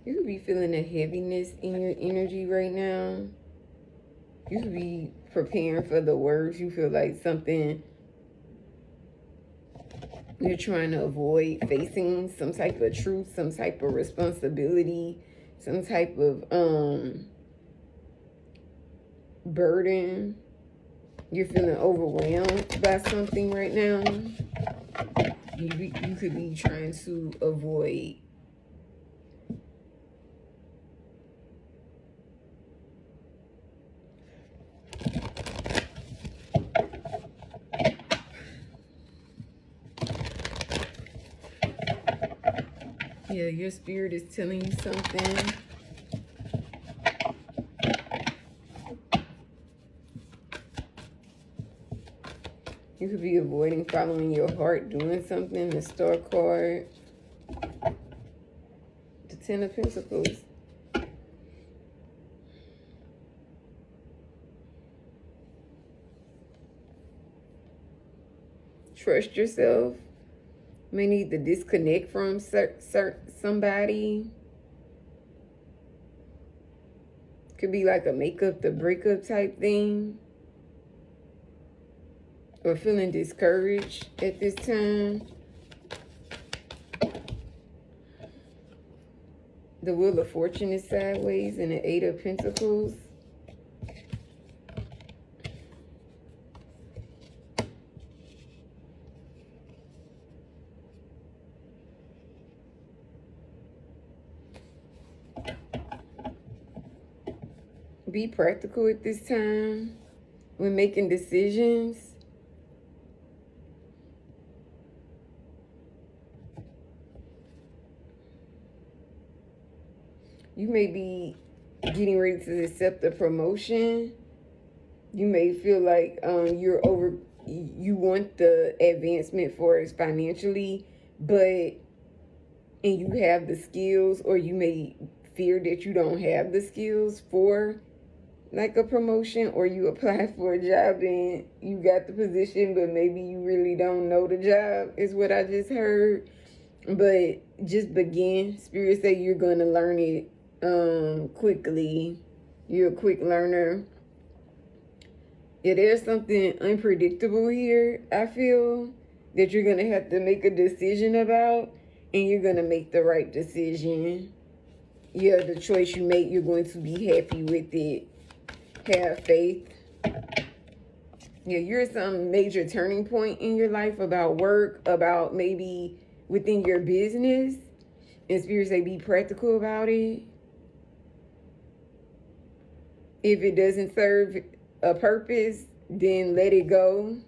You could be feeling a heaviness in your energy right now. You could be preparing for the worst. You feel like something you're trying to avoid facing, some type of truth, some type of responsibility, some type of burden. You're feeling overwhelmed by something right now. You could be trying to avoid yeah, your spirit is telling you something. You could be avoiding following your heart, doing something. The Star card. The Ten of Pentacles. Trust yourself. May need to disconnect from somebody. Could be like a makeup to breakup type thing. Or feeling discouraged at this time. The Wheel of Fortune is sideways and the Eight of Pentacles. Be practical at this time when making decisions. You may be getting ready to accept a promotion. You may feel like you want the advancement for it financially, and you have the skills, or you may fear that you don't have the skills for like a promotion, or you apply for a job and you got the position, but maybe you really don't know the job, is what I just heard. But just begin. Spirit say you're going to learn it quickly. You're a quick learner. Yeah, there's something unpredictable here, I feel, that you're going to have to make a decision about, and you're going to make the right decision. Yeah, the choice you make, you're going to be happy with it. Have faith. Yeah, you're at some major turning point in your life about work, about maybe within your business. And Spirit say be practical about it. If it doesn't serve a purpose, then let it go.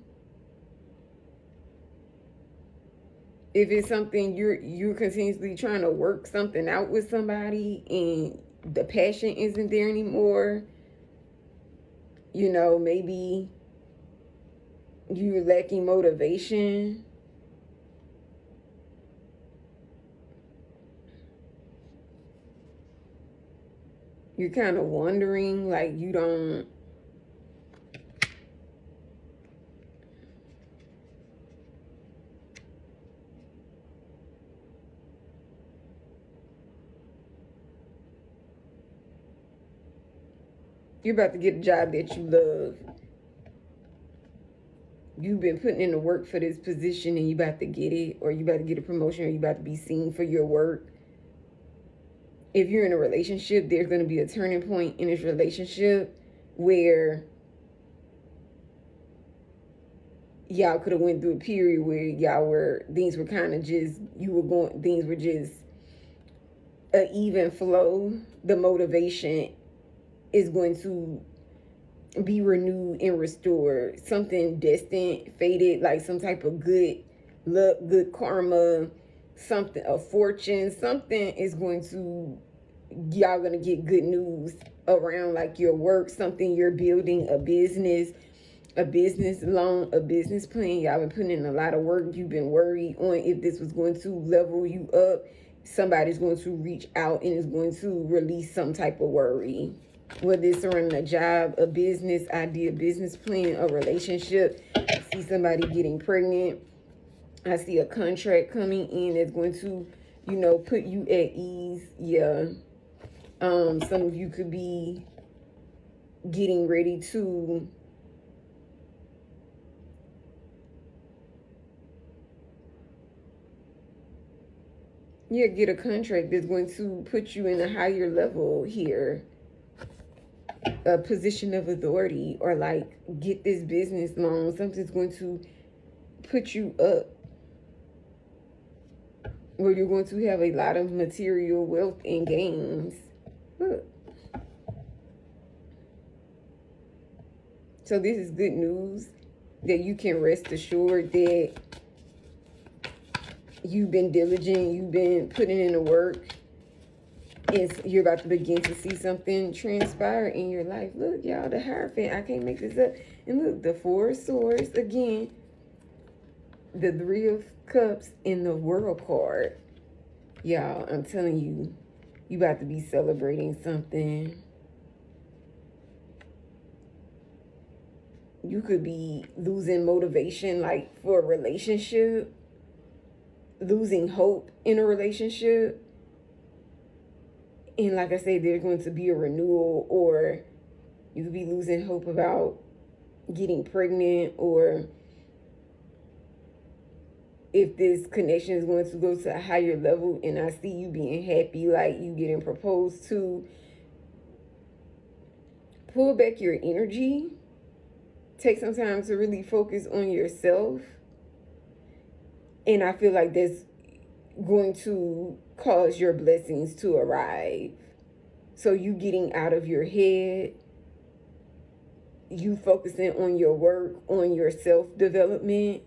If it's something you're continuously trying to work something out with somebody and the passion isn't there anymore, you know, maybe you're lacking motivation. You're kind of wondering, like you're about to get a job that you love. You've been putting in the work for this position and you about to get it, or you about to get a promotion, or you about to be seen for your work. If you're in a relationship, there's going to be a turning point in this relationship where y'all could have went through a period where things were kind of just, things were just an even flow. The motivation is going to be renewed and restored. Something destined, fated, like some type of good luck, good karma, something, a fortune, something is going to, y'all gonna get good news around like your work, something you're building, a business loan, a business plan. Y'all been putting in a lot of work. You've been worried on if this was going to level you up. Somebody's going to reach out and is going to release some type of worry. Whether it's surrounding a job, a business idea, business plan, a relationship. I see somebody getting pregnant. I see a contract coming in that's going to put you at ease. Yeah. Some of you could be getting ready to get a contract that's going to put you in a higher level here, a position of authority, or like get this business loan. Something's going to put you up where you're going to have a lot of material wealth and gains. Look. So this is good news that you can rest assured that you've been diligent, you've been putting in the work, and you're about to begin to see something transpire in your life. Look, y'all, the Hierophant, I can't make this up. And look, the Four of Swords, again, the Three of Cups, and the World card. Y'all, I'm telling you, you about to be celebrating something. You could be losing motivation, like for a relationship, losing hope in a relationship. And like I said, there's going to be a renewal, or you could be losing hope about getting pregnant, or if this connection is going to go to a higher level. And I see you being happy, like you getting proposed to. Pull back your energy. Take some time to really focus on yourself. And I feel like that's going to cause your blessings to arrive. So you getting out of your head, you focusing on your work, on your self-development,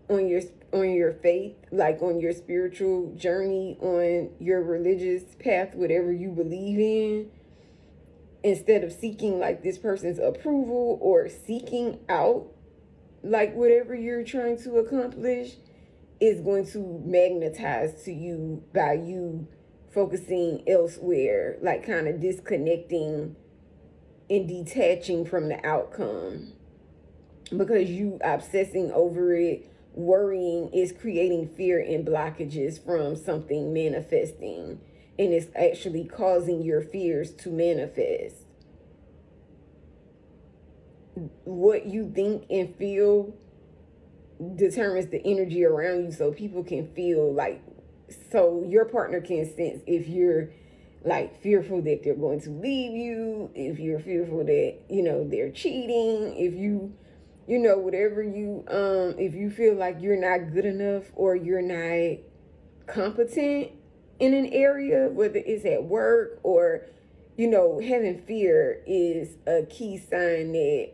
on your faith, like on your spiritual journey, on your religious path, whatever you believe in, instead of seeking like this person's approval or seeking out like whatever you're trying to accomplish. Is going to magnetize to you by you focusing elsewhere, like kind of disconnecting and detaching from the outcome, because you obsessing over it, worrying, is creating fear and blockages from something manifesting, and it's actually causing your fears to manifest. What you think and feel determines the energy around you, so people can feel like, so your partner can sense if you're like fearful that they're going to leave you, if you're fearful that they're cheating, if you whatever you if you feel like you're not good enough or you're not competent in an area, whether it's at work or having fear is a key sign that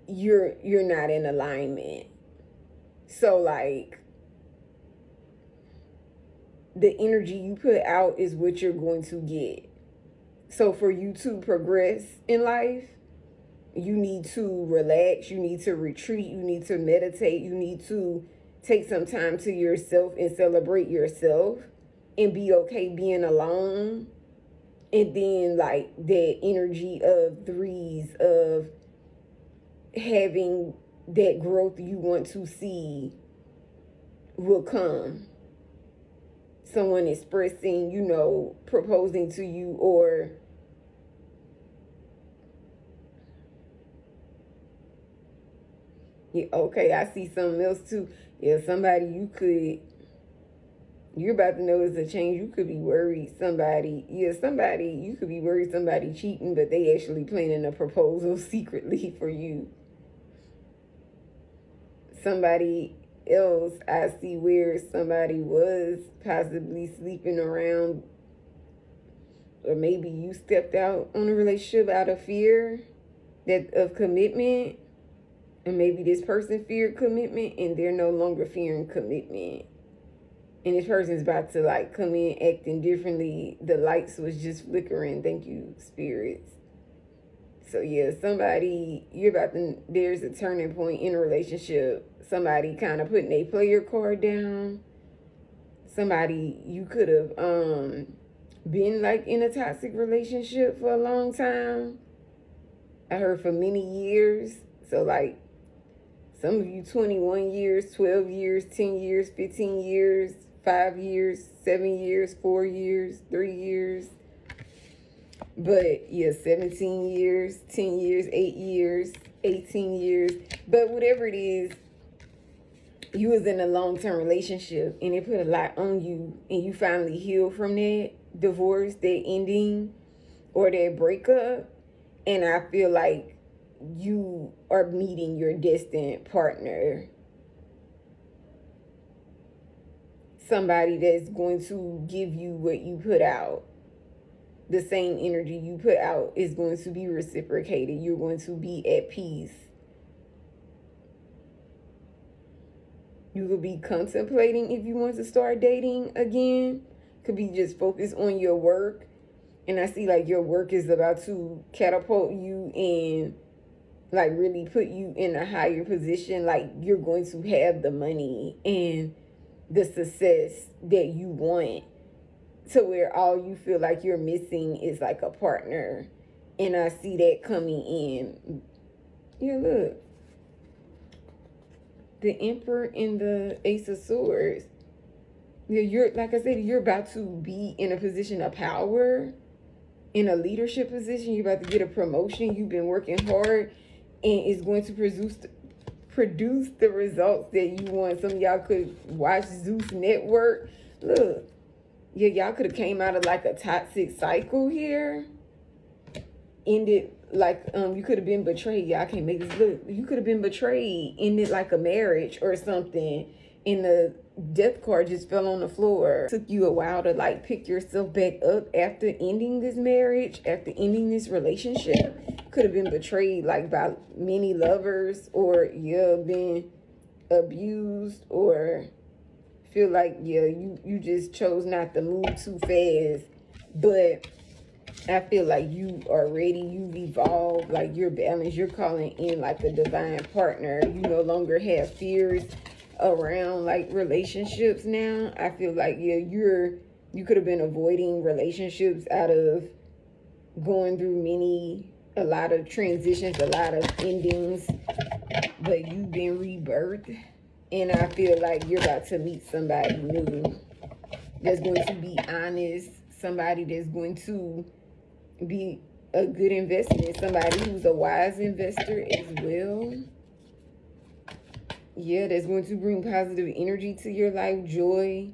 you're not in alignment. So like the energy you put out is what you're going to get. So for you to progress in life, you need to relax, you need to retreat, you need to meditate, you need to take some time to yourself and celebrate yourself and be okay being alone. And then like that energy of threes, of having that growth you want to see, will come. Someone expressing, proposing to you, or yeah, okay, I see something else too. Yeah, somebody you're about to notice a change. You could be worried you could be worried somebody cheating, but they actually planning a proposal secretly for you. Somebody else, I see where somebody was possibly sleeping around, or maybe you stepped out on a relationship out of fear of commitment, and maybe this person feared commitment and they're no longer fearing commitment, and this person's about to like come in acting differently. The lights was just flickering. Thank you, spirits. So yeah, there's a turning point in a relationship. Somebody kind of putting a player card down. Somebody you could have been like in a toxic relationship for a long time. I heard for many years. So like Some of you 21 years, 12 years, 10 years, 15 years, 5 years, 7 years, 4 years, 3 years. But yeah, 17 years, 10 years, 8 years, 18 years. But whatever it is, you was in a long-term relationship and it put a lot on you, and you finally healed from that divorce, that ending, or that breakup. And I feel like you are meeting your destined partner. Somebody that's going to give you what you put out. The same energy you put out is going to be reciprocated. You're going to be at peace. You could be contemplating if you want to start dating again. Could be just focused on your work. And I see like your work is about to catapult you and like really put you in a higher position. Like you're going to have the money and the success that you want, to where all you feel like you're missing is like a partner. And I see that coming in. Yeah, look. The Emperor and the Ace of Swords. Yeah, you're, like I said, you're about to be in a position of power, in a leadership position. You're about to get a promotion. You've been working hard, and it's going to produce the results that you want. Some of y'all could watch Zeus Network. Look, yeah, y'all could have came out of like a toxic cycle here. Ended like you could have been betrayed. Y'all can't make this look. You could have been betrayed. Ended like a marriage or something. And the death card just fell on the floor. Took you a while to like pick yourself back up after ending this marriage, after ending this relationship. Could have been betrayed like by many lovers, or been abused, or feel like you just chose not to move too fast. But I feel like you are ready. You've evolved. Like you're balanced. You're calling in like a divine partner. You no longer have fears around like relationships now. I feel like you could have been avoiding relationships out of going through a lot of transitions, a lot of endings, but you've been rebirthed. And I feel like you're about to meet somebody new that's going to be honest, somebody that's going to be a good investment, somebody who's a wise investor as well. Yeah, that's going to bring positive energy to your life, joy,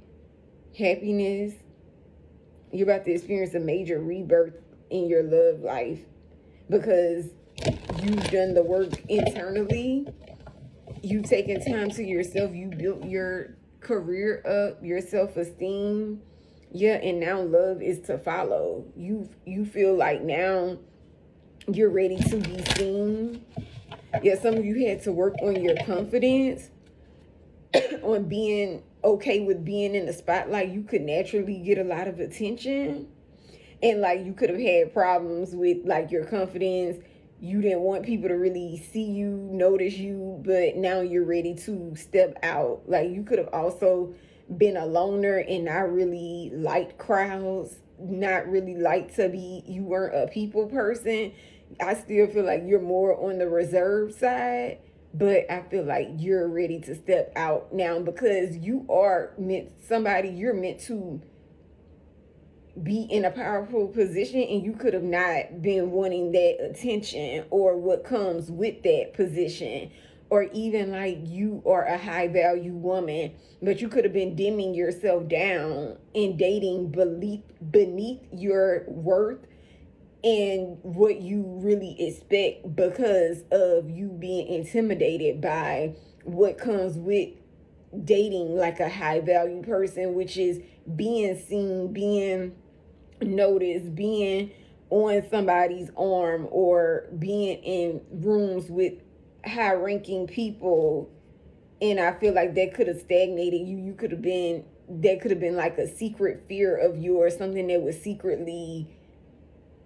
happiness. You're about to experience a major rebirth in your love life because you've done the work internally. You've taken time to yourself. You built your career up, your self-esteem. Yeah, and now love is to follow. You feel like now you're ready to be seen. Yeah, some of you had to work on your confidence, on being okay with being in the spotlight. You could naturally get a lot of attention. And like you could have had problems with like your confidence. You didn't want people to really see you, notice you, but now you're ready to step out. Like you could have also been a loner and not really liked crowds, not really liked to be, you weren't a people person. I still feel like you're more on the reserve side, but I feel like you're ready to step out now because you're meant to be in a powerful position, and you could have not been wanting that attention or what comes with that position, or even like you are a high value woman, but you could have been dimming yourself down and dating beneath your worth and what you really expect because of you being intimidated by what comes with dating like a high value person, which is being seen, being noticed, being on somebody's arm, or being in rooms with high ranking people. And I feel like that could have stagnated you. That could have been like a secret fear of yours, something that was secretly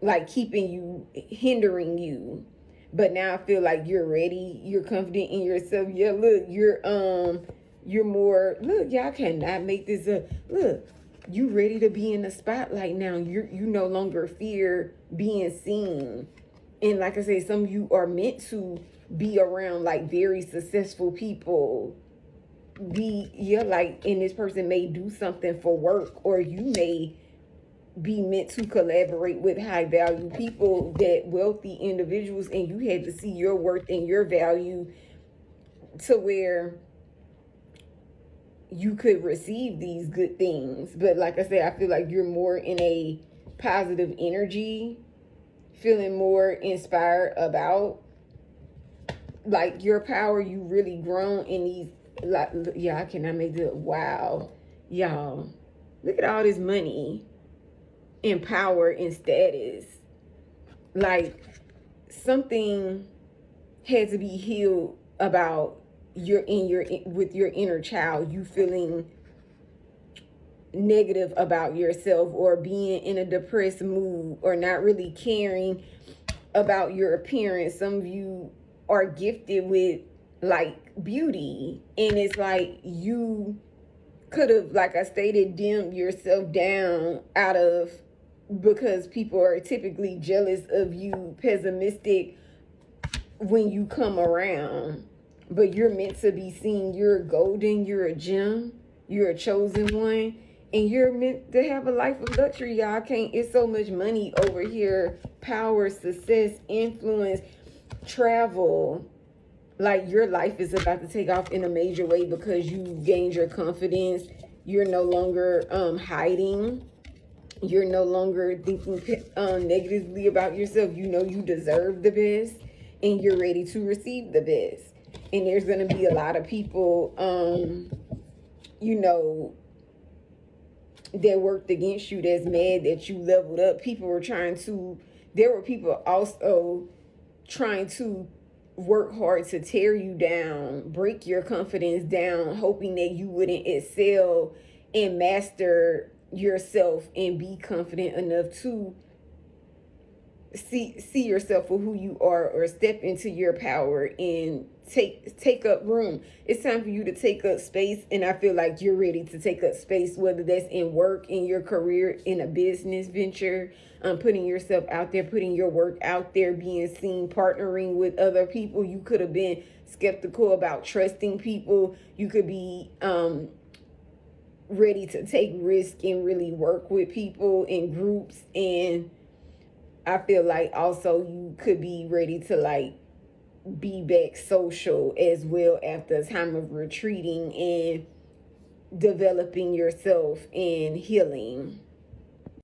like keeping you, hindering you. But now I feel like you're ready, you're confident in yourself. Yeah, look, you're more, look, y'all cannot make this up. Look, you ready to be in the spotlight now. You no longer fear being seen. And like I say, some of you are meant to be around like very successful people, and this person may do something for work, or you may be meant to collaborate with high value people, that wealthy individuals, and you had to see your worth and your value to where you could receive these good things. But like I said, I feel like you're more in a positive energy, feeling more inspired about like your power. You really grown in these, like, yeah, I cannot make it. Wow, y'all, look at all this money and power and status. Like, something had to be healed about with your inner child, you feeling negative about yourself, or being in a depressed mood, or not really caring about your appearance. Some of you are gifted with like beauty, and it's like you could have, like I stated, dimmed yourself down out of, because people are typically jealous of you, pessimistic when you come around. But you're meant to be seen. You're golden, you're a gem, you're a chosen one, and you're meant to have a life of luxury. Y'all can't, it's so much money over here, power, success, influence, travel. Like, your life is about to take off in a major way because you gained your confidence. You're no longer hiding. You're no longer thinking negatively about yourself. You know you deserve the best, and you're ready to receive the best. And there's going to be a lot of people, you know, that worked against you, that's mad that you leveled up. There were people also trying to work hard to tear you down, break your confidence down, hoping that you wouldn't excel and master yourself and be confident enough to see yourself for who you are, or step into your power and take up room. It's time for you to take up space, and I feel like you're ready to take up space, whether that's in work, in your career, in a business venture, putting yourself out there, putting your work out there, being seen, partnering with other people. You could have been skeptical about trusting people. You could be ready to take risk and really work with people in groups. And I feel like also you could be ready to like be back social as well after a time of retreating and developing yourself and healing.